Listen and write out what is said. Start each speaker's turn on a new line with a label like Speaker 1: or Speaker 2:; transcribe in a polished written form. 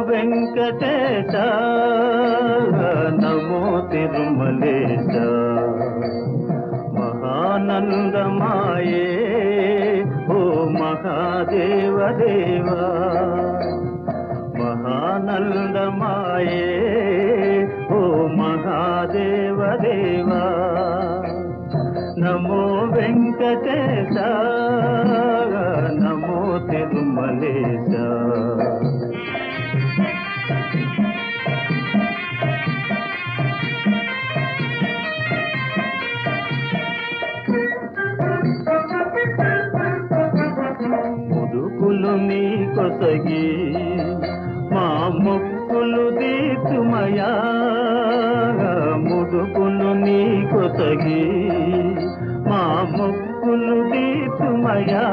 Speaker 1: వెంకటేశ నమో తిరుమలేశ మహానందమాయే ఓ మహాదేవ దేవా మహానందమాయే ఓ మహాదేవ దేవా నమో వెంకటేశ నమో తిరుమలేశ ముదుకులు నీ కొసగి మా మొక్కులు దీతుమయా ముదుకులు నీ కొసగి మా మొక్కులు దీతుమయా